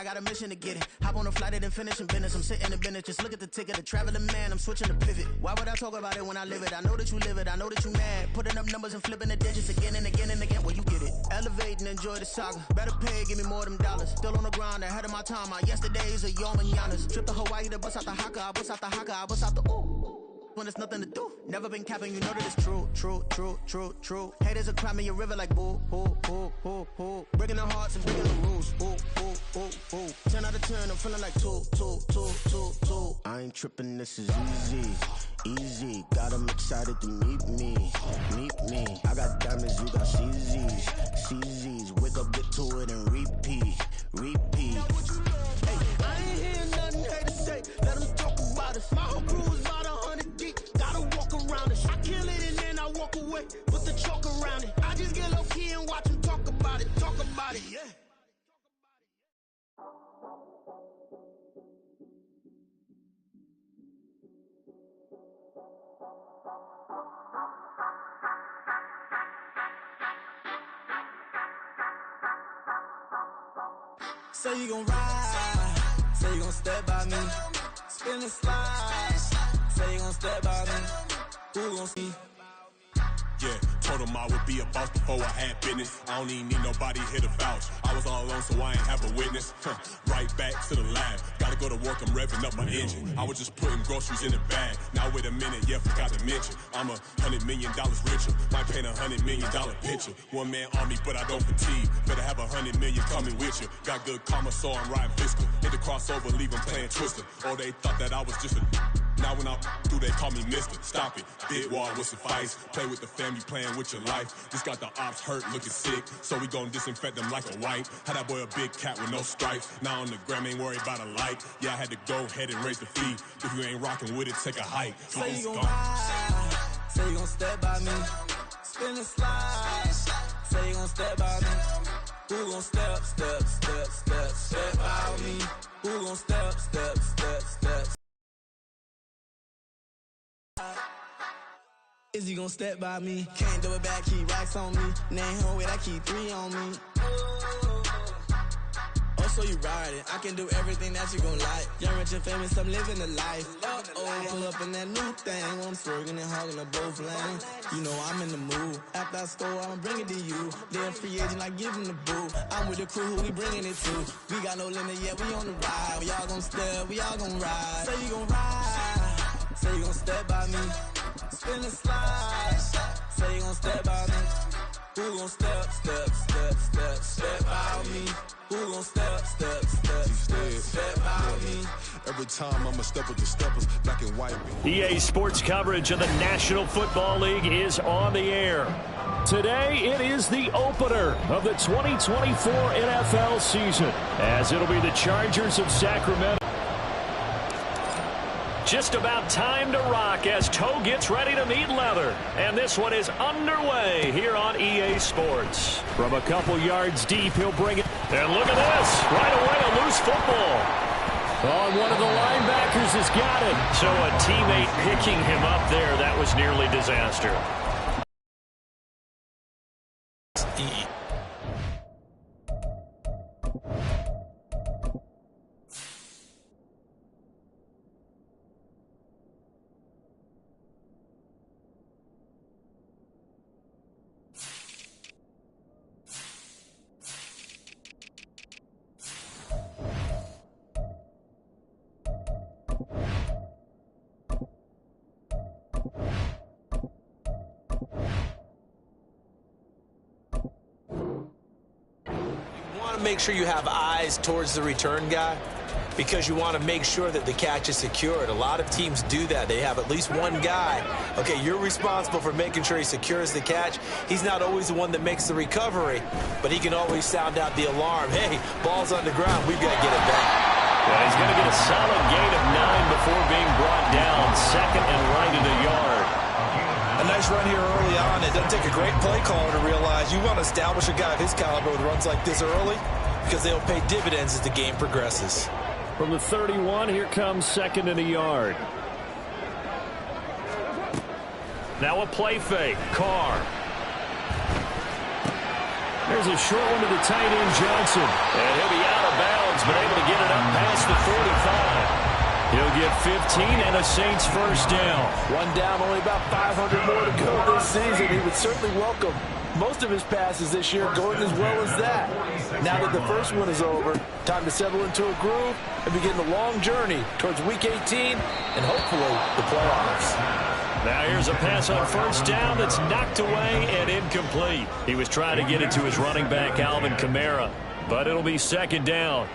I got a mission to get it. Hop on a flight and finish in business. I'm sitting in business, just look at the ticket. A traveling man, I'm switching to pivot. Why would I talk about it when I live it? I know that you live it, I know that you mad. Putting up numbers and flipping the digits again and again and again. Well, you get it. Elevate and enjoy the saga. Better pay, give me more of them dollars. Still on the grind, ahead of my time. My yesterdays are your mananas. Trip to Hawaii to bust out the haka. I bust out the haka, I bust out the ooh. When there's nothing to do. Never been capping, you know that it's true, true, true, true, true. Haters are climbing your river like boo, boo, boo, boo, boo. Breaking their hearts and breaking the rules. Ooh, ooh, ooh, ooh. 10 out of 10, I'm feeling like 2, 2, 2, 2, 2. I ain't tripping, this is easy, easy. Got 'em excited to meet me, meet me. I got diamonds, you got CZs, CZs. Wake up, get to it and repeat, repeat. Hey, I ain't hearing nothing haters say. Let them talk about us. My whole crew is about 100 deep. Gotta walk around it. I kill it and then I walk away. Put the chalk around it. I just get low key and watch them talk about it. Talk about it, yeah. Say you gon' ride, say you gon' step by me, spin and slide, say you gon' step by me, who gon' see? Yeah, told him I would be a boss before I had business. I don't even need nobody here to vouch. I was all alone, so I ain't have a witness. Right back to the lab. Gotta go to work, I'm revving up my engine. I was just putting groceries in the bag. Now wait a minute, yeah, forgot to mention. I'm $100 million richer. Might paint $100 million picture. One man army, but I don't fatigue. Better have 100 million coming with you. Got good karma, so I'm riding fiscal. Hit the crossover, leave them playing Twister. Oh, they thought that I was just a... Now when I do, they call me Mister. Stop it. Big wall would suffice. Play with the family, playing with your life. Just got the ops hurt, looking sick. So we gon' disinfect them like a wipe. Had that boy a big cat with no stripes. Now on the gram, ain't worried about a light. Yeah, I had to go ahead and raise the fee. If you ain't rocking with it, take a hike. Say you gon' ride, say you gon' step by me, spin and slide, say you gon' step by me. Who gon' step, step, step, step, step by me? Who gon' step, step, step, step? Is he gon' step by me? Can't do it back, keep racks on me. Name home with I keep 3 on me. Oh, so you ride it. I can do everything that you gon' like. Young, rich, and famous, I'm living the life. Oh, pull up in that new thing. When I'm swerving and hogging up both lanes. You know I'm in the mood. After I score, I'ma bring it to you. Then free agent, I give him the boo. I'm with the crew, who we bringing it to. We got no limit yet, we on the ride. We all gon' step, we all gon' ride. Say you gon' ride, say you gon' step by me. Spin and slide, say you gon' step by me. Who gon' step, step, step, step, step by me? Who gon' step, step, step, step, step by me? Every time I'ma step with the steppers, black and white. EA Sports coverage of the National Football League is on the air. Today, it is the opener of the 2024 NFL season, as it'll be the Chargers of Sacramento. Just about time to rock as toe gets ready to meet leather. And this one is underway here on EA Sports. From a couple yards deep, he'll bring it. And look at this. Right away, a loose football. Oh, one of the linebackers has got it. So a teammate picking him up there, that was nearly disaster. Make sure you have eyes towards the return guy because you want to make sure that the catch is secured. A lot of teams do that. They have at least one guy. Okay, you're responsible for making sure he secures the catch. He's not always the one that makes the recovery, but he can always sound out the alarm. Hey, ball's on the ground. We've got to get it back. Yeah, he's going to get a solid gain of 9 before being brought down. Second and right in the yard. A nice run here early on. It doesn't take a great play caller to realize you want to establish a guy of his caliber with runs like this early because they'll pay dividends as the game progresses. From the 31, here comes second and a yard. Now a play fake. Carr. There's a short one to the tight end, Johnson. And he'll be out of bounds, but able to the 45. He'll get 15 and a Saints first down. One down, only about 500 more to go this season. He would certainly welcome most of his passes this year going as well as that. Now that the first one is over, time to settle into a groove and begin the long journey towards Week 18 and hopefully the playoffs. Now here's a pass on first down that's knocked away and incomplete. He was trying to get it to his running back, Alvin Kamara, but it'll be second down.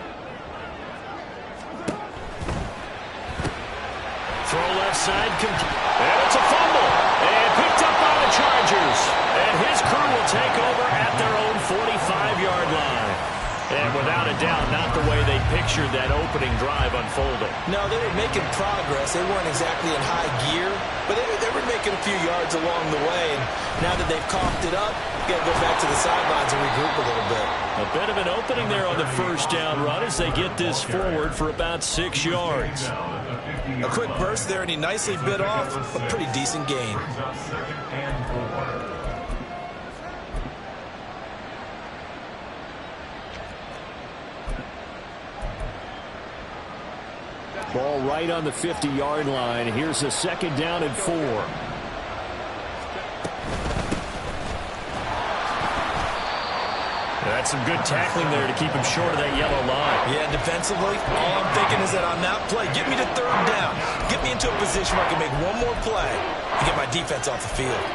Throw left side, and it's a fumble, and picked up by the Chargers. And his crew will take over at their own 45-yard line. And without a doubt, not the way they pictured that opening drive unfolding. No, they were making progress. They weren't exactly in high gear, but they were making a few yards along the way. And now that they've coughed it up, got to go back to the sidelines and regroup a little bit. A bit of an opening there on the first down run as they get this forward for about 6 yards. A quick burst there, and he nicely bit off a pretty decent gain. Ball right on the 50-yard line. Here's a second down and 4. That's some good tackling there to keep him short of that yellow line. Yeah, defensively, all I'm thinking is that on that play, get me to third down. Get me into a position where I can make one more play and get my defense off the field.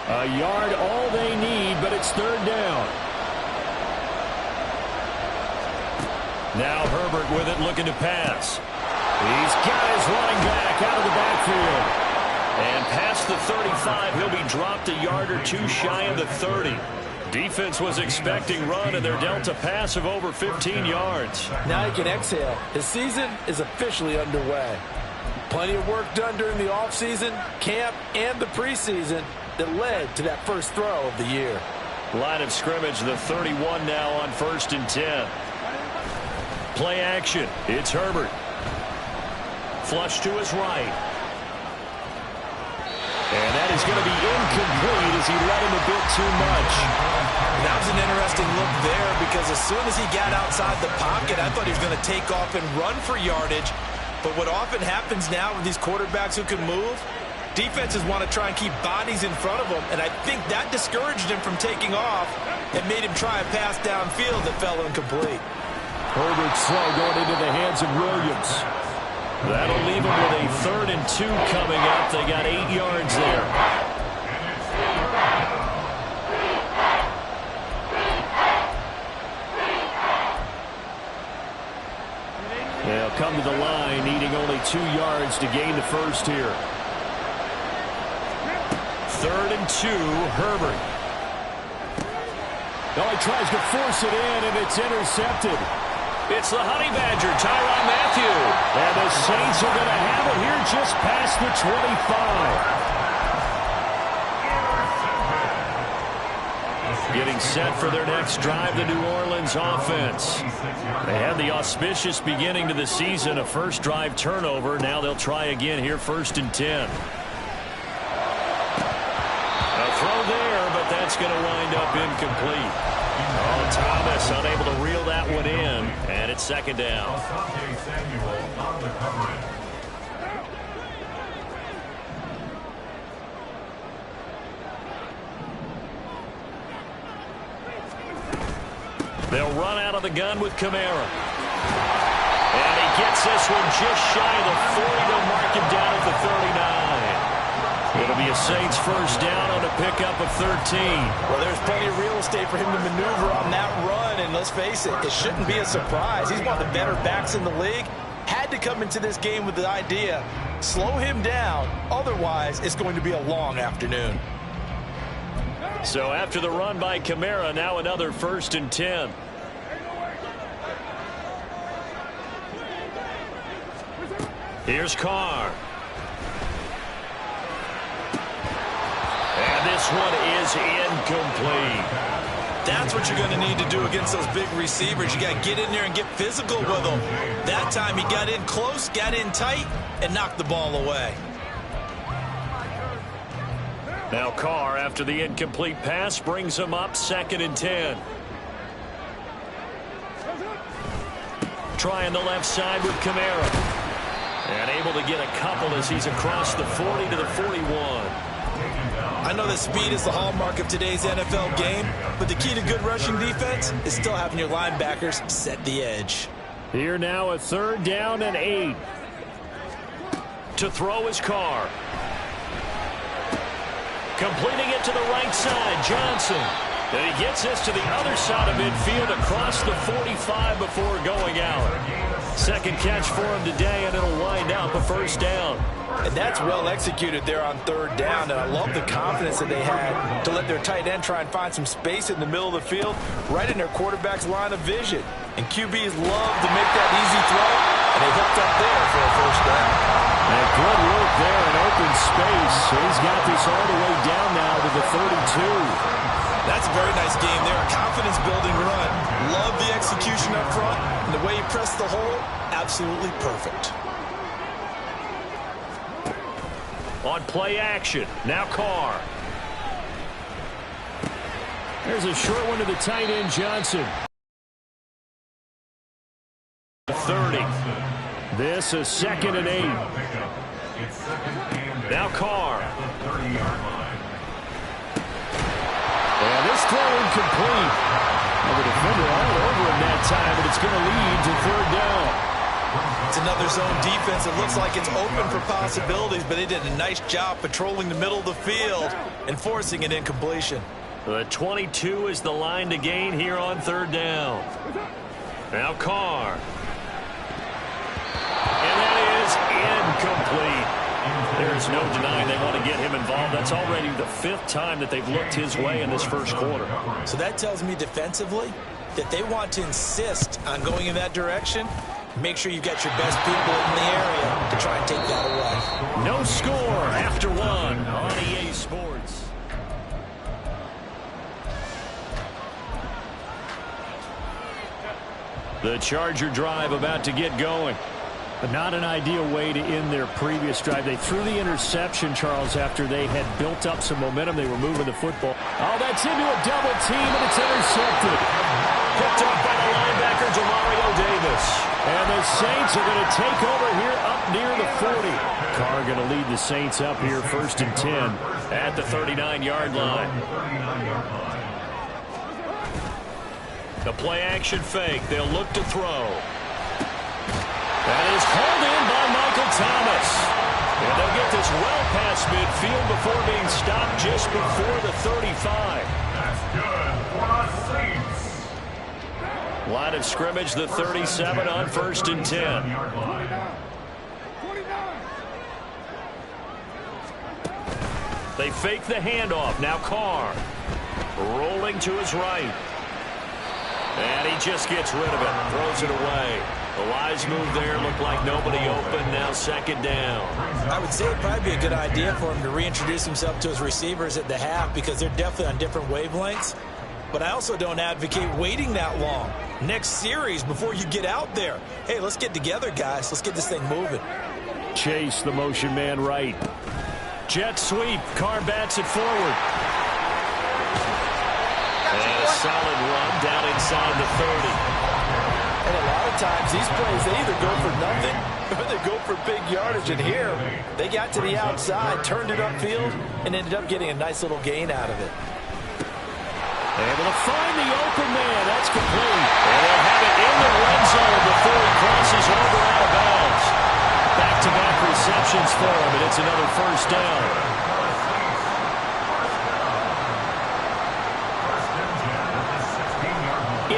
A yard all they need, but it's third down. Now Herbert with it, looking to pass. He's got his running back out of the backfield. And past the 35, he'll be dropped a yard or two shy of the 30. Defense was expecting run, and they're dealt a pass of over 15 yards. Now he can exhale. His season is officially underway. Plenty of work done during the offseason, camp, and the preseason that led to that first throw of the year. Line of scrimmage, the 31 now on 1st and 10. Play action. It's Herbert. Flush to his right. And that is going to be incomplete as he let him a bit too much. That was an interesting look there because as soon as he got outside the pocket, I thought he was going to take off and run for yardage. But what often happens now with these quarterbacks who can move, defenses want to try and keep bodies in front of them, and I think that discouraged him from taking off and made him try a pass downfield that fell incomplete. Herbert slow going into the hands of Williams. That'll leave them with a 3rd and 2 coming up. They got 8 yards there. They'll come to the line, needing only 2 yards to gain the first here. 3rd and 2, Herbert. Oh, he tries to force it in, and it's intercepted. It's the Honey Badger, Tyrann Mathieu. And the Saints are going to have it here just past the 25. Getting set for their next drive, the New Orleans offense. They had the auspicious beginning to the season, a first drive turnover. Now they'll try again here, 1st and 10. A throw there, but that's going to wind up incomplete. Oh, Thomas unable to reel that one in, and it's second down. They'll run out of the gun with Kamara. And he gets this one just shy of the 40. They'll mark him down at the 39. It'll be a Saints first down on a pickup of 13. Well, there's plenty of real estate for him to maneuver on that run, and let's face it, it shouldn't be a surprise. He's one of the better backs in the league. Had to come into this game with the idea, slow him down, otherwise it's going to be a long afternoon. So after the run by Kamara, now another 1st and 10. Here's Carr. And this one is incomplete. That's what you're going to need to do against those big receivers. You got to get in there and get physical with them. That time he got in close, got in tight, and knocked the ball away. Now Carr, after the incomplete pass, brings him up 2nd and 10. Trying the left side with Kamara. And able to get a couple as he's across the 40 to the 41. I know that speed is the hallmark of today's NFL game, but the key to good rushing defense is still having your linebackers set the edge. Here now a 3rd down and 8. To throw his Carr. Completing it to the right side, Johnson. And he gets this to the other side of midfield across the 45 before going out. Second catch for him today, and it'll wind up a 1st down. And that's well executed there on 3rd down, and I love the confidence that they had to let their tight end try and find some space in the middle of the field, right in their quarterback's line of vision. And QBs love to make that easy throw, and they hooked up there for a 1st down. And good work there in open space. So he's got this all the way down now to the 32. That's a very nice game there, a confidence-building run. Love the execution up front, and the way he pressed the hole, absolutely perfect. On play action, now Carr. There's a short one to the tight end, Johnson. 30. This is 2nd and 8. Now Carr. And this throw incomplete. Well, the defender all over him that time, but it's going to lead to 3rd down. It's another zone defense. It looks like it's open for possibilities, but they did a nice job patrolling the middle of the field and forcing an incompletion. The 22 is the line to gain here on 3rd down. Now Carr. And that is incomplete. There's no denying they want to get him involved. That's already the 5th time that they've looked his way in this 1st quarter. So that tells me defensively that they want to insist on going in that direction. Make sure you've got your best people in the area to try and take that away. No score after 1 on EA Sports. The Charger drive about to get going. But not an ideal way to end their previous drive. They threw the interception, Charles, after they had built up some momentum. They were moving the football. Oh, that's into a double team, and it's intercepted. Picked up by the linebacker, Demario Davis. And the Saints are going to take over here up near the 40. Carr going to lead the Saints up here 1st and 10 at the 39-yard line. The play action fake. They'll look to throw. That is hauled in by Michael Thomas. And they'll get this well past midfield before being stopped just before the 35. That's good for the Saints. Line of scrimmage, the 37 on 1st and 10. They fake the handoff. Now Carr rolling to his right. And he just gets rid of it. Throws it away. The wise move there. Looked like nobody open. Now 2nd down. I would say it'd probably be a good idea for him to reintroduce himself to his receivers at the half because they're definitely on different wavelengths. But I also don't advocate waiting that long. Next series before you get out there. Hey, let's get together, guys. Let's get this thing moving. Chase the motion man right. Jet sweep. Carr bats it forward. And a solid run down inside the 30. And a lot of times, these plays, they either go for nothing or they go for big yardage. And here, they got to the outside, turned it upfield, and ended up getting a nice little gain out of it. Able to find the open man. That's complete. And they'll have it in the red zone before he crosses over out of bounds. Back-to-back receptions for him, and it's another 1st down.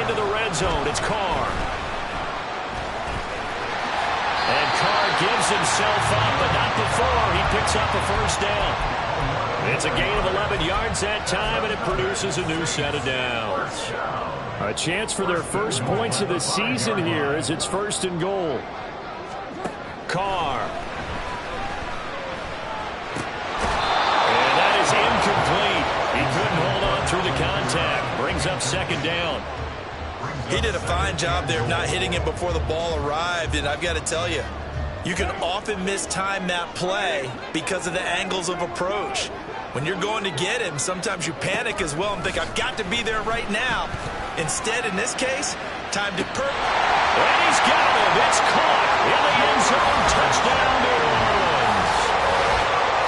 Into the red zone. It's Carr. And Carr gives himself up, but not before he picks up a 1st down. It's a gain of 11 yards that time, and it produces a new set of downs. A chance for their first points of the season here as it's 1st and goal. Carr. And that is incomplete. He couldn't hold on through the contact. Brings up 2nd down. He did a fine job there of not hitting it before the ball arrived, and I've got to tell you, you can often mistime that play because of the angles of approach. When you're going to get him, sometimes you panic as well and think, I've got to be there right now. Instead, in this case, Time to And he's got him. It's caught in the end zone. Touchdown, New Orleans.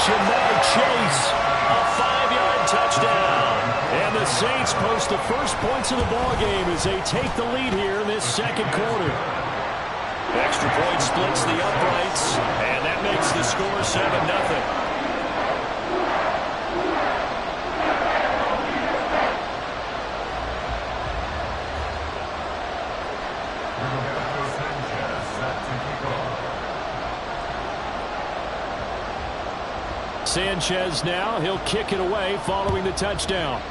Jamar Chase, a 5-yard touchdown. And the Saints post the first points of the ballgame as they take the lead here in this second quarter. Extra point splits the uprights, and that makes the score 7-0. Sanchez now, he'll kick it away following the touchdown.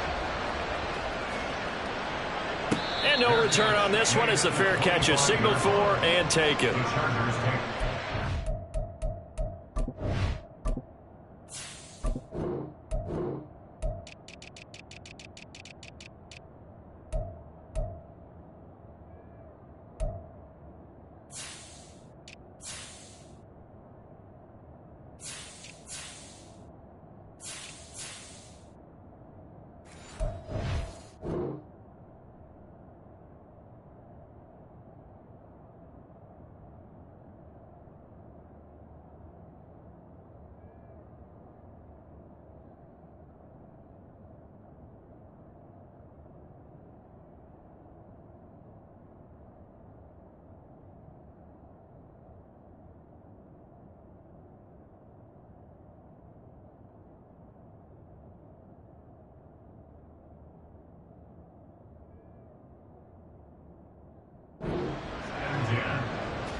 And no return on this one as the fair catch is signaled for and taken.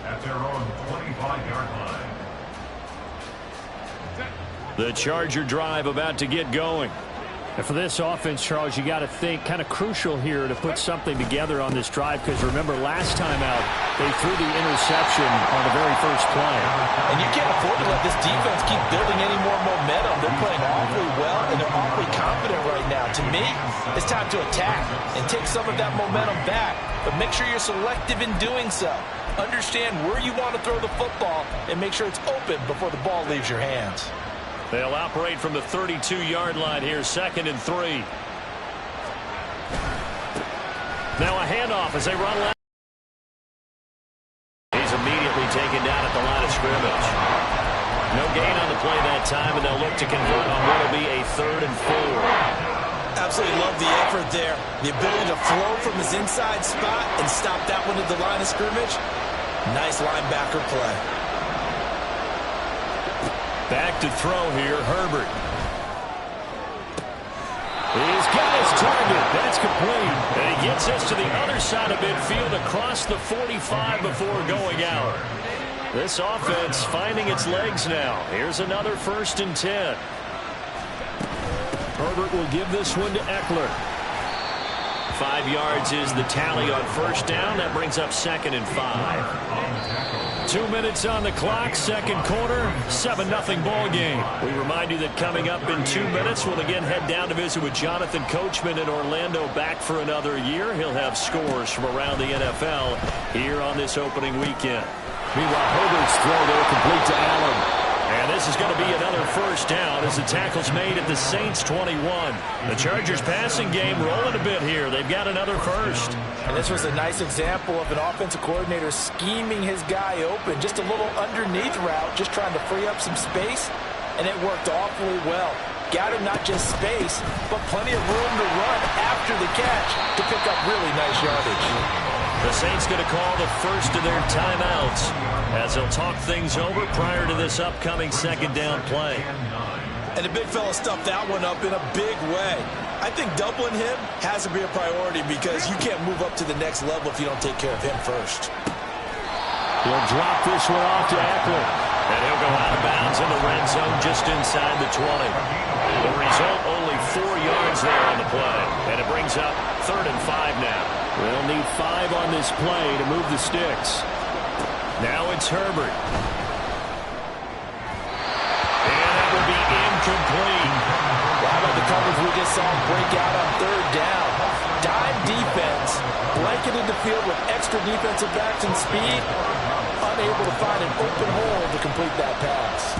At their own 25-yard line. The Charger drive about to get going. And for this offense, Charles, you got to think kind of crucial here to put something together on this drive, because remember last time out they threw the interception on the very first play. And you can't afford to let this defense keep building any more momentum. They're playing awfully well, and they're awfully confident right now. To me, it's time to attack and take some of that momentum back, but make sure you're selective in doing so. Understand where you want to throw the football and make sure it's open before the ball leaves your hands. They'll operate from the 32-yard line here, 2nd and 3. Now a handoff as they run left. He's immediately taken down at the line of scrimmage. No gain on the play that time, and they'll look to convert on what will be a 3rd and 4. Absolutely love the effort there. The ability to flow from his inside spot and stop that one at the line of scrimmage. Nice linebacker play. Back to throw here, Herbert. He's got his target. That's complete. And he gets us to the other side of midfield across the 45 before going out. This offense finding its legs now. Here's another 1st and 10. Herbert will give this one to Eckler. 5 yards is the tally on 1st down. That brings up 2nd and 5. 2 minutes on the clock, 2nd quarter, 7-0 ball game. We remind you that coming up in 2 minutes, we'll again head down to visit with Jonathan Coachman in Orlando, back for another year. He'll have scores from around the NFL here on this opening weekend. Meanwhile, Herbert's throw there complete to Allen. And this is going to be another 1st down as the tackle's made at the Saints 21. The Chargers passing game rolling a bit here. They've got another 1st. And this was a nice example of an offensive coordinator scheming his guy open. Just a little underneath route, just trying to free up some space, and it worked awfully well. Got him not just space, but plenty of room to run after the catch to pick up really nice yardage. The Saints going to call the first of their timeouts as they'll talk things over prior to this upcoming 2nd down play. And the big fella stuffed that one up in a big way. I think doubling him has to be a priority because you can't move up to the next level if you don't take care of him first. He'll drop this one off to Eckler. And he'll go out of bounds in the red zone just inside the 20. The result, only 4 yards there on the play. And it brings up 3rd and 5 now. They'll need 5 on this play to move the sticks. Now it's Herbert. And that will be incomplete. How about the coverage we just saw break out on 3rd down? Dime defense, blanketed the field with extra defensive backs and speed, unable to find an open hole to complete that pass.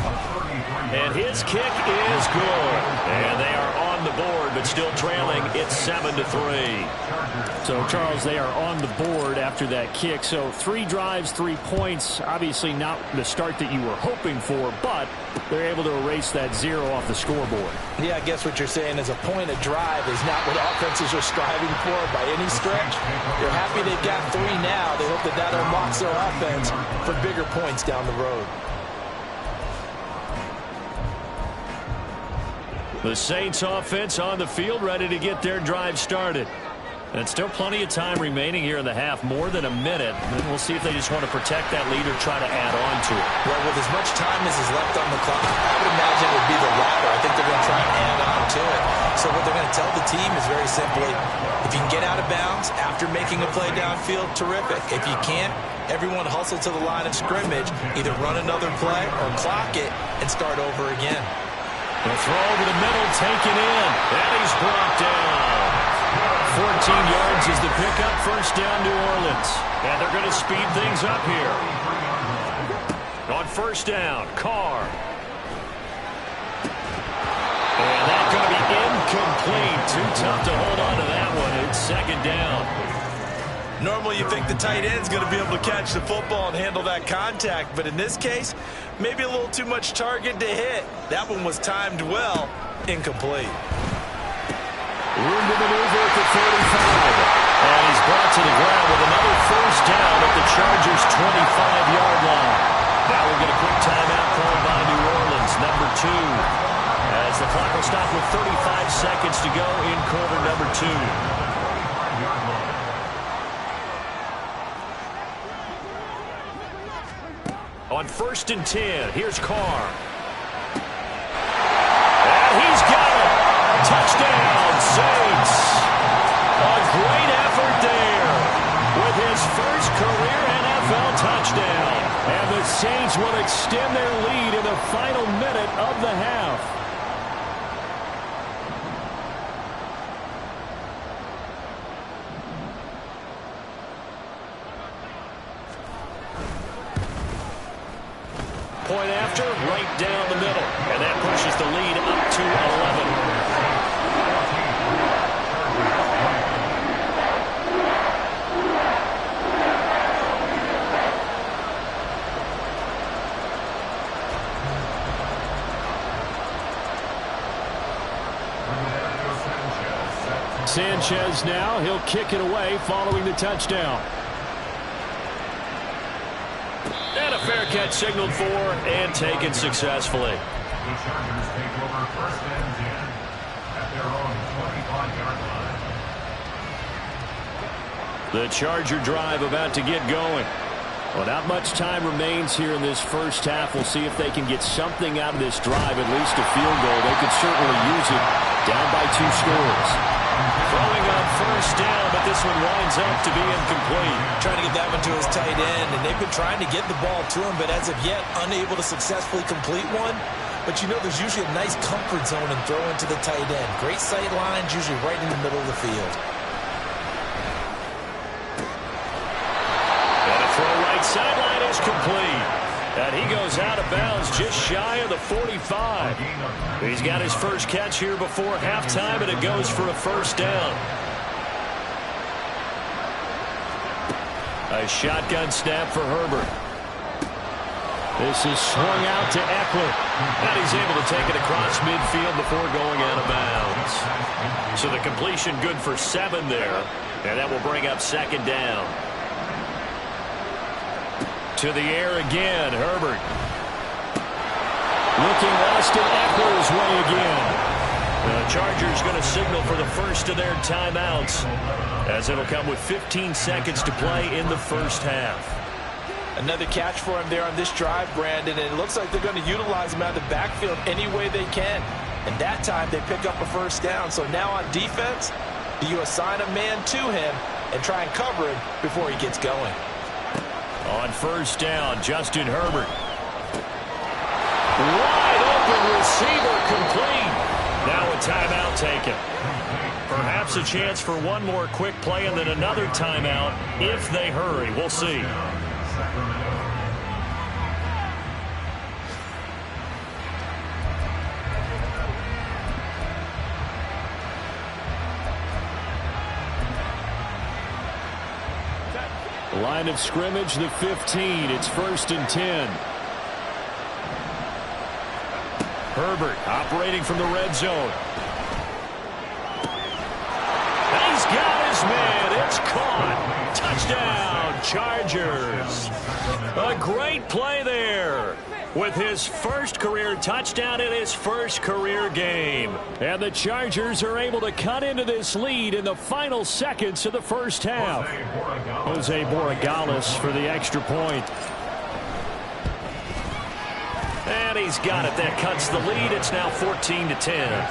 And his kick is good. And they are on on the board, but still trailing. It's 7-3. So, Charles, they are on the board after that kick. So 3 drives, 3 points. Obviously not the start that you were hoping for, but they're able to erase that 0 off the scoreboard. Yeah, I guess what you're saying is a point of drive is not what offenses are striving for by any stretch. They're happy they've got 3 now. They hope that that unlocks their offense for bigger points down the road. The Saints offense on the field, ready to get their drive started. And still plenty of time remaining here in the half, more than a minute. And we'll see if they just want to protect that lead or try to add on to it. Well, with as much time as is left on the clock, I would imagine it would be the latter. I think they're going to try and add on to it. So what they're going to tell the team is very simply, if you can get out of bounds after making a play downfield, terrific. If you can't, everyone hustle to the line of scrimmage, either run another play or clock it and start over again. The throw over the middle, taken in, and he's brought down. 14 yards is the pickup, first down New Orleans. And they're going to speed things up here. On first down, Carr. And that's going to be incomplete. Too tough to hold on to that one. It's second down. Normally you think the tight end's going to be able to catch the football and handle that contact, but in this case, maybe a little too much target to hit. That one was timed well, incomplete. Room to maneuver at the 35. And he's brought to the ground with another first down at the Chargers' 25-yard line. Now we'll get a quick timeout called by New Orleans, number 2. As the clock will stop with 35 seconds to go in quarter number 2. On first and 10, here's Carr. And he's got it. Touchdown, Saints. A great effort there with his first career NFL touchdown. And the Saints will extend their lead in the final minute of the half. Point after, right down the middle. And that pushes the lead up to 11. Sanchez now, he'll kick it away following the touchdown. And a fair catch signaled for and taken successfully. The Chargers take over first and 10 at their own 25-yard line. The Charger drive about to get going. Well, not much time remains here in this first half. We'll see if they can get something out of this drive, at least a field goal. They could certainly use it, down by 2 scores. Throwing on first down, but this one winds up to be incomplete. Trying to get that one to his tight end, and they've been trying to get the ball to him, but as of yet, unable to successfully complete one. But you know, there's usually a nice comfort zone in throwing to the tight end. Great sight lines, usually right in the middle of the field. And a throw right sideline is complete. And he goes out of bounds just shy of the 45. He's got his first catch here before halftime, and it goes for a first down. A shotgun snap for Herbert. This is swung out to Eckler. And he's able to take it across midfield before going out of bounds. So the completion good for 7 there. And that will bring up second down. To the air again, Herbert. Looking Austin Eckler's way again. The Chargers going to signal for the first of their timeouts, as it'll come with 15 seconds to play in the first half. Another catch for him there on this drive, Brandon, and it looks like they're going to utilize him out of the backfield any way they can. And that time they pick up a first down. So now on defense, do you assign a man to him and try and cover him before he gets going? On first down, Justin Herbert. Wide open receiver complete. Now a timeout taken. Perhaps a chance for one more quick play and then another timeout if they hurry. We'll see. Line of scrimmage, the 15. It's 1st and 10. Herbert operating from the red zone. And he's got his man. It's caught. Touchdown, Chargers. A great play there with his first career touchdown in his first career game. And the Chargers are able to cut into this lead in the final seconds of the first half. Jose Borregales for the extra point. And he's got it. That cuts the lead. It's now 14 to 10.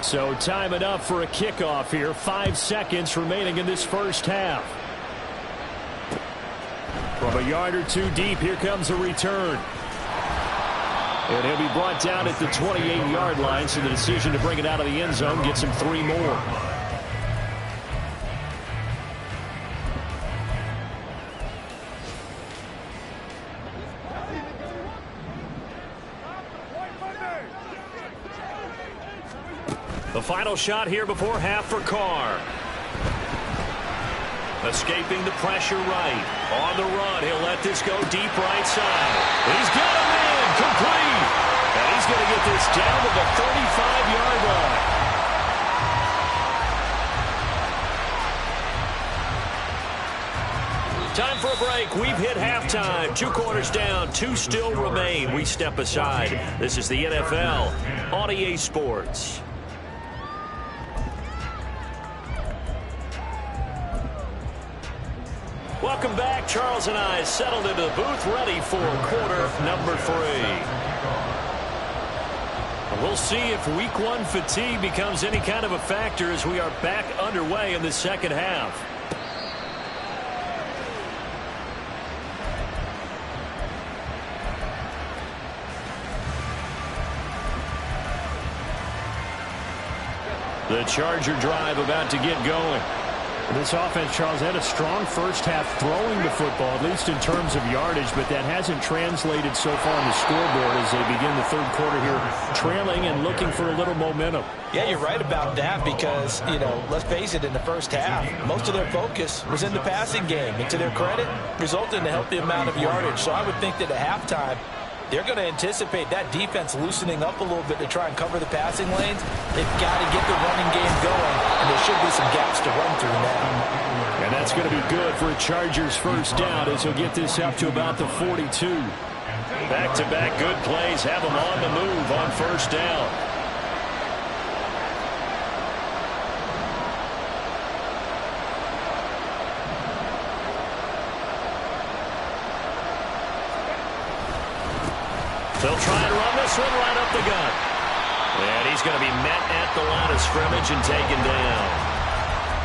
So time enough for a kickoff here. 5 seconds remaining in this first half. From a yard or two deep, here comes a return. And he'll be brought down at the 28-yard line, so the decision to bring it out of the end zone gets him 3 more. The final shot here before half for Carr. Escaping the pressure right. On the run, he'll let this go deep right side. He's got a man complete. And he's going to get this down to the 35-yard line. Time for a break. We've hit halftime. 2 quarters down. 2 still remain. We step aside. This is the NFL on EA Sports. Welcome back. Charles and I settled into the booth, ready for quarter number 3. And we'll see if week 1 fatigue becomes any kind of a factor as we are back underway in the second half. The Charger drive about to get going. This offense, Charles, had a strong first half throwing the football, at least in terms of yardage, but that hasn't translated so far on the scoreboard as they begin the third quarter here, trailing and looking for a little momentum. Yeah, you're right about that because, let's face it, in the first half, most of their focus was in the passing game. And to their credit, resulted in a healthy amount of yardage. So I would think that at halftime, they're going to anticipate that defense loosening up a little bit to try and cover the passing lanes. They've got to get the running game going, and there should be some gaps to run through now. And that's going to be good for a Chargers first down as he'll get this up to about the 42. Back-to-back good plays have them on the move on first down. They'll try and run this one right up the gut. And he's going to be met at the line of scrimmage and taken down.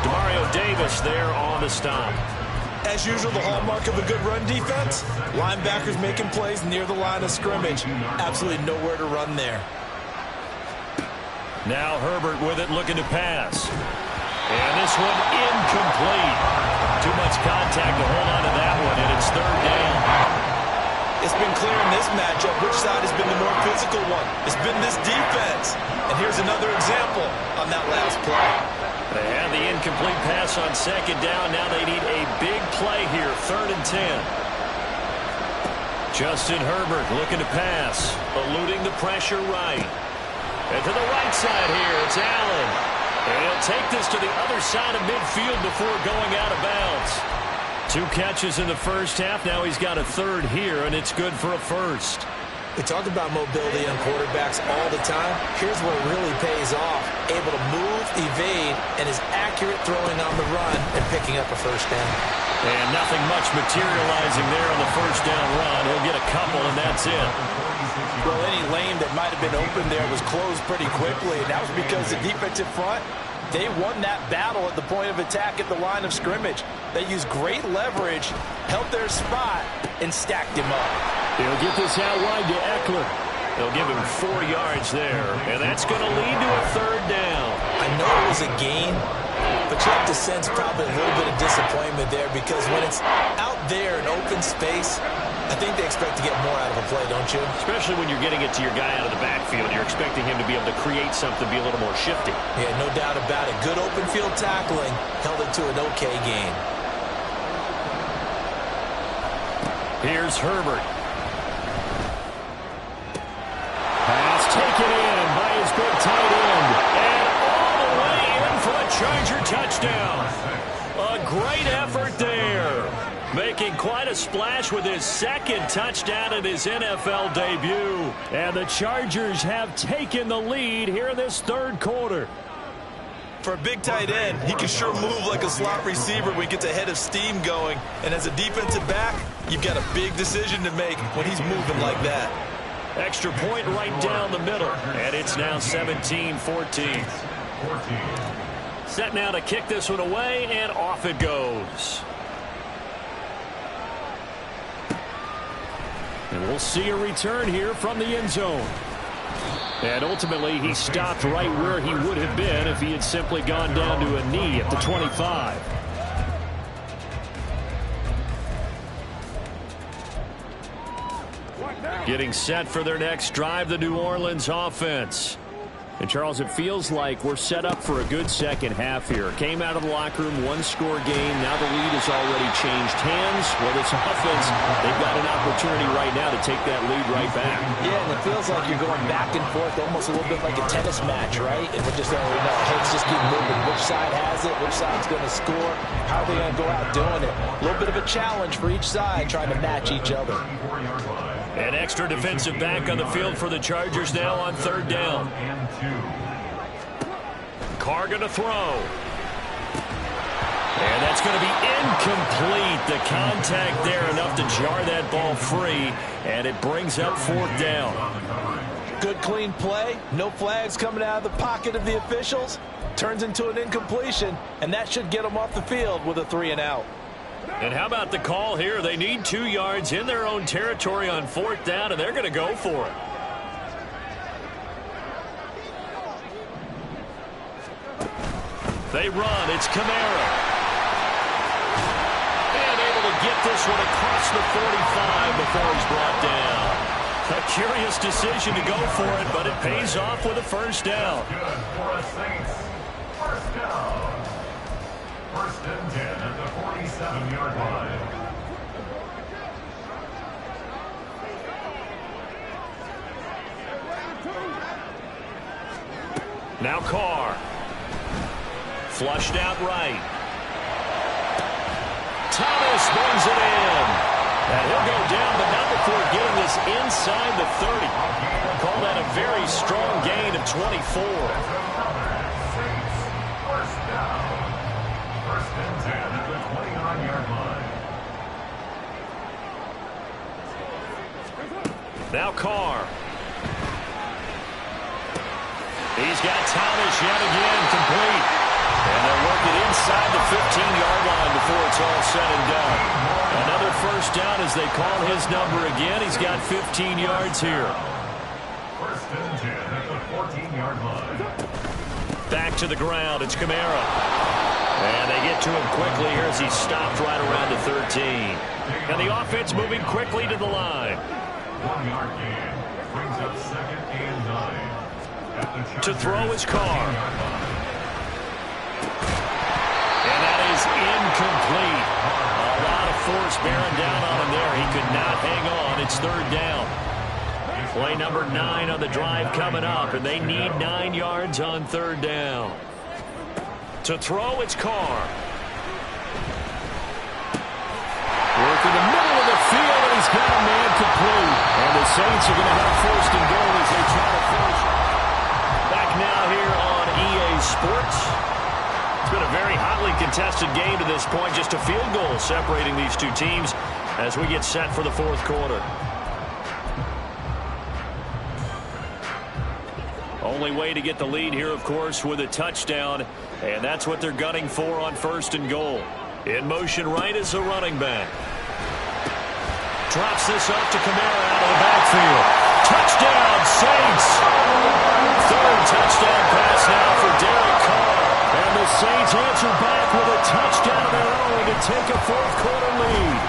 Demario Davis there on the stop. As usual, the hallmark of a good run defense, linebackers making plays near the line of scrimmage. Absolutely nowhere to run there. Now Herbert with it, looking to pass. And this one incomplete. Too much contact to hold on to that one, and it's third down. It's been clear in this matchup which side has been the more physical one. It's been this defense. And here's another example on that last play. They had the incomplete pass on second down. Now they need a big play here, 3rd and 10. Justin Herbert looking to pass, eluding the pressure right. And to the right side here, it's Allen. And he'll take this to the other side of midfield before going out of bounds. 2 catches in the first half. Now he's got a third here, and it's good for a first. We talk about mobility on quarterbacks all the time. Here's where it really pays off. Able to move, evade, and is accurate throwing on the run and picking up a first down. And nothing much materializing there on the first down run. He'll get a couple, and that's it. Well, any lane that might have been open there was closed pretty quickly, and that was because the defensive front, they won that battle at the point of attack at the line of scrimmage. They used great leverage, held their spot, and stacked him up. They'll get this out wide to Eckler. They'll give him 4 yards there, and that's going to lead to a third down. I know it was a gain, but you have to sense probably a little bit of disappointment there because when it's out there in open space, I think they expect to get more out of a play, don't you? Especially when you're getting it to your guy out of the backfield. You're expecting him to be able to create something, be a little more shifty. Yeah, no doubt about it. Good open field tackling held it to an okay game. Here's Herbert. Pass taken in by his big tight end. And all the way in for a Charger touchdown. A great effort there. Making quite a splash with his second touchdown in his NFL debut. And the Chargers have taken the lead here in this third quarter. For a big tight end, he can sure move like a slot receiver when he gets a head of steam going. And as a defensive back, you've got a big decision to make when he's moving like that. Extra point right down the middle. And it's now 17-14. Set now to kick this one away, and off it goes. And we'll see a return here from the end zone. And ultimately, he stopped right where he would have been if he had simply gone down to a knee at the 25. Getting set for their next drive, the New Orleans offense. And, Charles, it feels like we're set up for a good second half here. Came out of the locker room, one-score game. Now the lead has already changed hands. Well, this offense, they've got an opportunity right now to take that lead right back. Yeah, and it feels like you're going back and forth, almost a little bit like a tennis match, right? And we're just saying, heads just keep moving. Which side has it? Which side's going to score? How are they going to go out doing it? A little bit of a challenge for each side, trying to match each other. An extra defensive back on the field for the Chargers now on third down. Carr going to throw. And that's going to be incomplete. The contact there enough to jar that ball free. And it brings up fourth down. Good clean play. No flags coming out of the pocket of the officials. Turns into an incompletion. And that should get them off the field with a 3-and-out. And how about the call here? They need 2 yards in their own territory on fourth down, and they're going to go for it. They run. It's Kamara. And able to get this one across the 45 before he's brought down. A curious decision to go for it, but it pays off with a first down. Good for a Saints. First down. First and 10 at the 47-yard line. Now Carr. Flushed out right. Thomas brings it in. And he'll go down, but not before getting this inside the 30. Call that a very strong gain of 24. First down. First and 10 at the 29-yard line. Now Carr. He's got Thomas yet again complete. And they'll work it inside the 15-yard line before it's all said and done. Another first down as they call his number again. He's got 15 yards here. First and 10 at the 14-yard line. Back to the ground. It's Kamara. And they get to him quickly here as he stopped right around the 13. And the offense moving quickly to the line. 1-yard gain. Brings up second and 9. To throw is Carr. And that is incomplete. A lot of force bearing down on him there. He could not hang on. It's third down. Play number 9 on the drive coming up, and they need 9 yards on third down. To throw, it's Carr. Work in the middle of the field, and he's got a man complete. And the Saints are going to have first and goal as they try to finish. Back now here on EA Sports. It's been a very hotly contested game to this point. Just a field goal separating these two teams as we get set for the fourth quarter. Only way to get the lead here, of course, with a touchdown. And that's what they're gunning for on first and goal. In motion right is a running back. Drops this off to Kamara out of the backfield. Touchdown, Saints! Third touchdown pass now for Derek Carr. And the Saints answer back with a touchdown of their own to take a fourth quarter lead.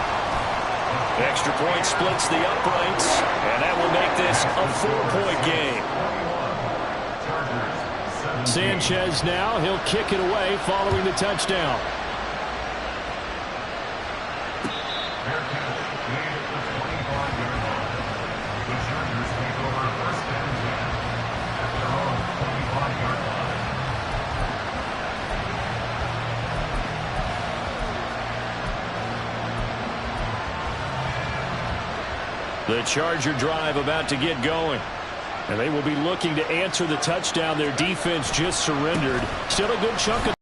Extra point splits the uprights, and that will make this a 4-point game. Sanchez now, he'll kick it away following the touchdown. The Charger drive about to get going. And they will be looking to answer the touchdown their defense just surrendered. Still a good chunk of...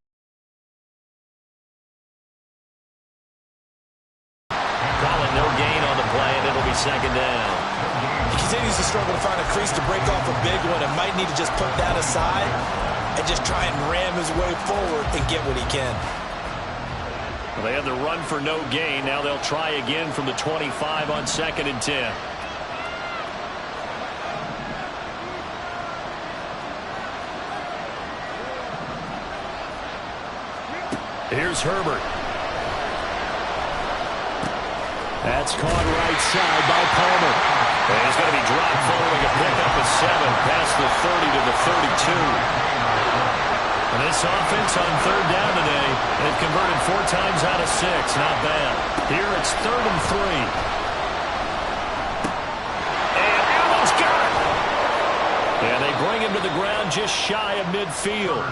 Call it no gain on the play, and it'll be second down. He continues to struggle to find a crease to break off a big one and might need to just put that aside and just try and ram his way forward and get what he can. Well, they had the run for no gain. Now they'll try again from the 25 on 2nd and 10. Here's Herbert. That's caught right side by Palmer. And he's going to be dropped following a pickup of 7 past the 30 to the 32. And this offense on 3rd down today, they've converted 4 times out of 6. Not bad. Here it's 3rd and 3. And Allen's got it. And they bring him to the ground just shy of midfield.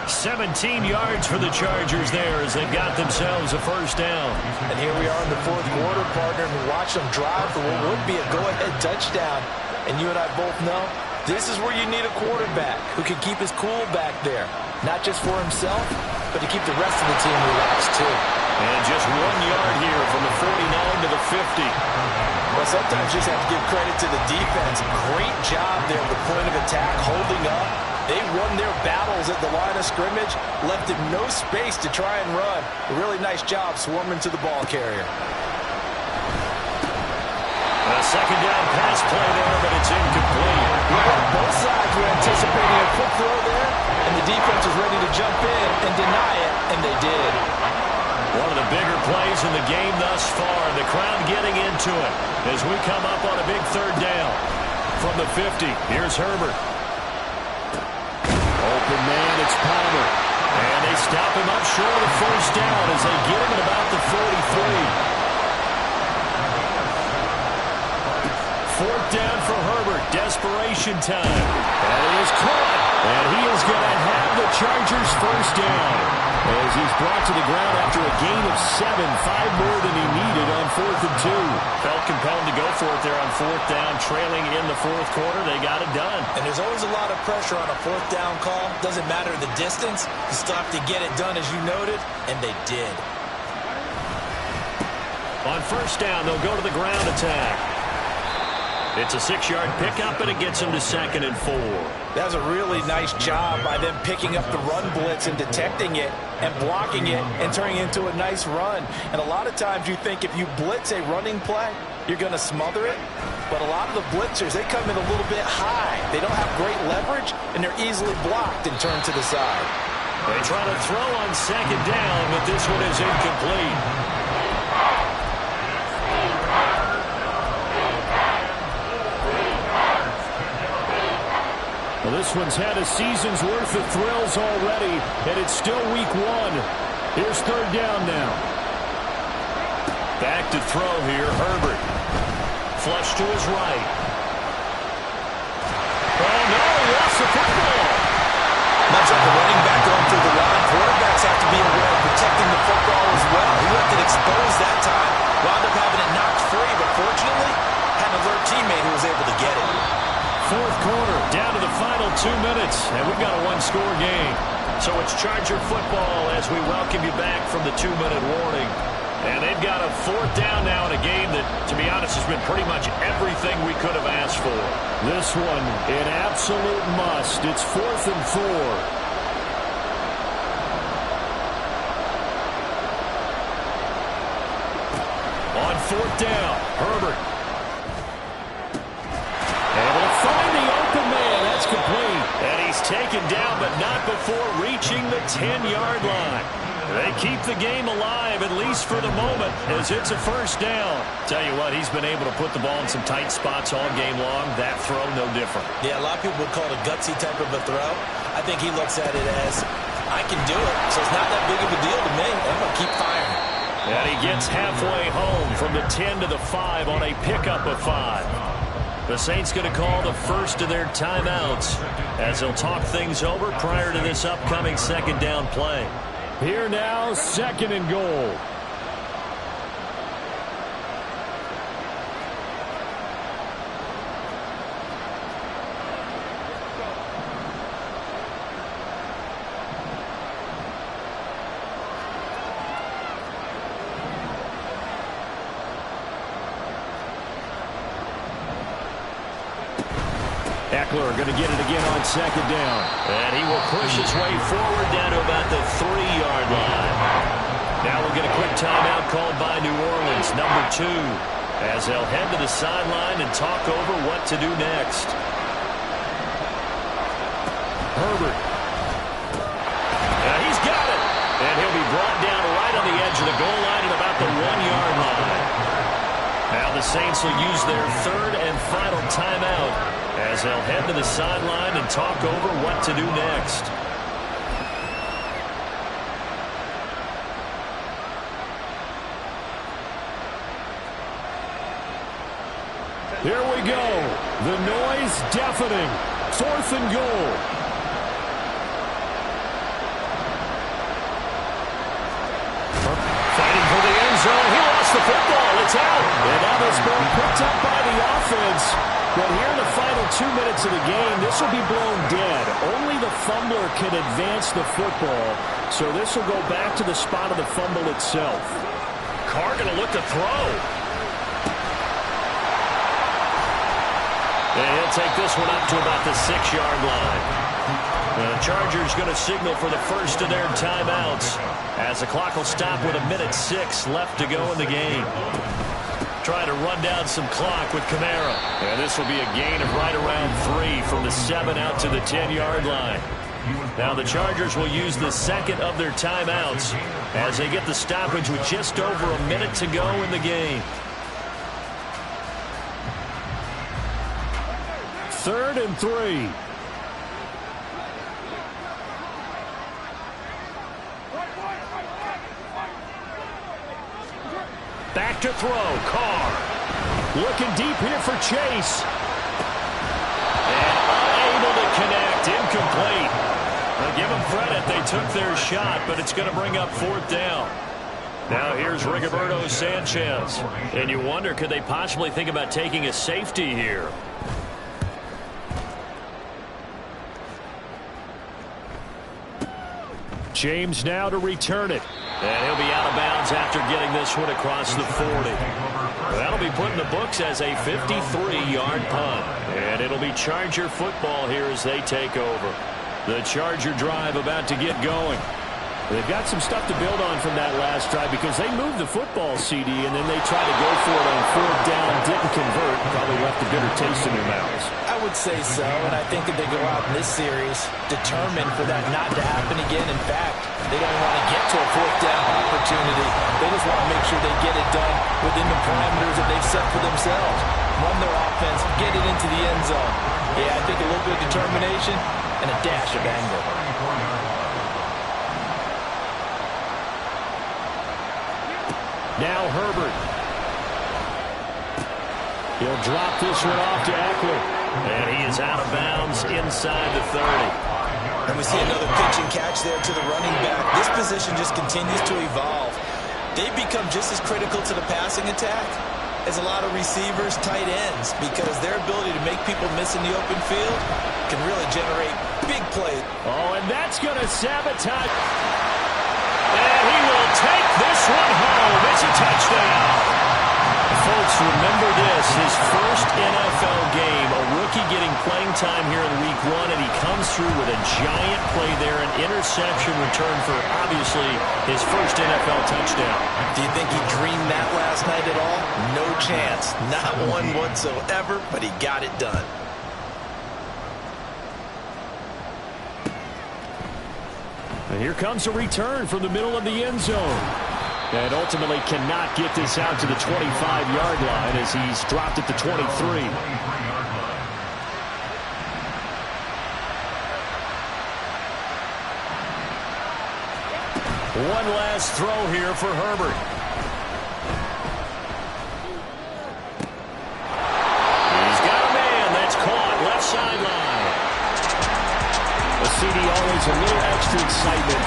17 yards for the Chargers there as they've got themselves a 1st down. And here we are in the 4th quarter, partner, and we watch them drive for what would be a go-ahead touchdown. And you and I both know this is where you need a quarterback who can keep his cool back there. Not just for himself, but to keep the rest of the team relaxed, too. And just 1 yard here from the 49 to the 50. Well, sometimes you just have to give credit to the defense. Great job there at the point of attack, holding up. They won their battles at the line of scrimmage, left him no space to try and run. A really nice job swarming to the ball carrier. A 2nd down pass play there, but it's incomplete. Yeah, both sides were anticipating a quick throw there, and the defense was ready to jump in and deny it, and they did. One of the bigger plays in the game thus far. The crowd getting into it as we come up on a big 3rd down. From the 50, here's Herbert. Open man, it's Palmer. And they stop him up short of the 1st down as they get him at about the 43. 4th down for Herbert. Desperation time. And he is caught. And he is going to have the Chargers 1st down as he's brought to the ground after a gain of 7, 5 more than he needed on 4th and 2. Felt compelled to go for it there on 4th down, trailing in the 4th quarter. They got it done. And there's always a lot of pressure on a 4th down call. Doesn't matter the distance. You still have to get it done, as you noted, and they did. On 1st down, they'll go to the ground attack. It's a 6-yard pickup, and it gets them to 2nd and 4. That was a really nice job by them picking up the run blitz and detecting it and blocking it and turning it into a nice run. And a lot of times you think if you blitz a running play, you're going to smother it. But a lot of the blitzers, they come in a little bit high. They don't have great leverage, and they're easily blocked and turned to the side. They try to throw on 2nd down, but this one is incomplete. Well, this one's had a season's worth of thrills already, and it's still week 1. Here's 3rd down now. Back to throw here, Herbert. Flush to his right. Oh, no, he lost the football. Much like a running back going through the line, quarterbacks have to be aware of protecting the football as well. He left it exposed that time, wound up having it knocked free, but fortunately, had an alert teammate who was able to get it. 4th quarter, down to the final 2 minutes, and we've got a 1-score game. So it's Charger football as we welcome you back from the 2-minute warning. And they've got a 4th down now in a game that, to be honest, has been pretty much everything we could have asked for. This one, an absolute must. It's 4th and 4. On 4th down, Herbert. Able to find the open man. That's complete. And he's taken down, but not before reaching the 10-yard line. They keep the game alive, at least for the moment, as it's a first down. Tell you what, he's been able to put the ball in some tight spots all game long. That throw, no different. Yeah, a lot of people would call it a gutsy type of a throw. I think he looks at it as, I can do it, so it's not that big of a deal to me. I'm going to keep firing. And he gets halfway home from the 10 to the 5 on a pickup of 5. The Saints going to call the first of their timeouts as they'll talk things over prior to this upcoming second down play. Here now, second and goal. Eckler going to get it again on second down. And he will push his way forward down to about the 3-yard line. Now we'll get a quick timeout called by New Orleans, number 2, as they'll head to the sideline and talk over what to do next. Herbert. He's got it. And he'll be brought down right on the edge of the goal line at about the 1-yard line. Now the Saints will use their third and final timeout as they'll head to the sideline and talk over what to do next. Here we go. The noise deafening. 4th and goal. Fighting for the end zone. He lost the football. It's out. And that has been picked up by the offense. But here in the final 2 minutes of the game, this will be blown dead. Only the fumbler can advance the football. So this will go back to the spot of the fumble itself. Carr going to look to throw. And he'll take this one up to about the 6-yard line. The Chargers going to signal for the first of their timeouts as the clock will stop with 1:06 left to go in the game. Trying to run down some clock with Kamara. And this will be a gain of right around 3 from the 7 out to the 10-yard line. Now the Chargers will use the second of their timeouts as they get the stoppage with just over a minute to go in the game. 3rd and 3. Back to throw. Carr. Looking deep here for Chase. And unable to connect. Incomplete. Now give them credit. They took their shot, but it's going to bring up 4th down. Now here's Rigoberto Sanchez. And you wonder, could they possibly think about taking a safety here? James now to return it. And he'll be out of bounds after getting this one across the 40. That'll be put in the books as a 53-yard punt. And it'll be Charger football here as they take over. The Charger drive about to get going. They've got some stuff to build on from that last drive because they moved the football, CD, and then they tried to go for it on 4th down, didn't convert, probably left a bitter taste in their mouths. I would say so, and I think that they go out in this series determined for that not to happen again. In fact, they don't want to get to a 4th down opportunity. They just want to make sure they get it done within the parameters that they've set for themselves. Run their offense, get it into the end zone. Yeah, I think a little bit of determination and a dash of anger. Now Herbert. He'll drop this one off to Eckler. And he is out of bounds inside the 30. And we see another pitch and catch there to the running back. This position just continues to evolve. They've become just as critical to the passing attack as a lot of receivers, tight ends, because their ability to make people miss in the open field can really generate big plays. Oh, and that's going to sabotage. And he will take this one home. It's a touchdown. Folks, remember this, his first NFL game, a rookie getting playing time here in week 1, and he comes through with a giant play there, an interception return for, obviously, his first NFL touchdown. Do you think he dreamed that last night at all? No chance. Not one whatsoever, but he got it done. And here comes a return from the middle of the end zone. And ultimately cannot get this out to the 25-yard line as he's dropped at the 23. One last throw here for Herbert. He's got a man. That's caught left sideline. A CD always a little extra excitement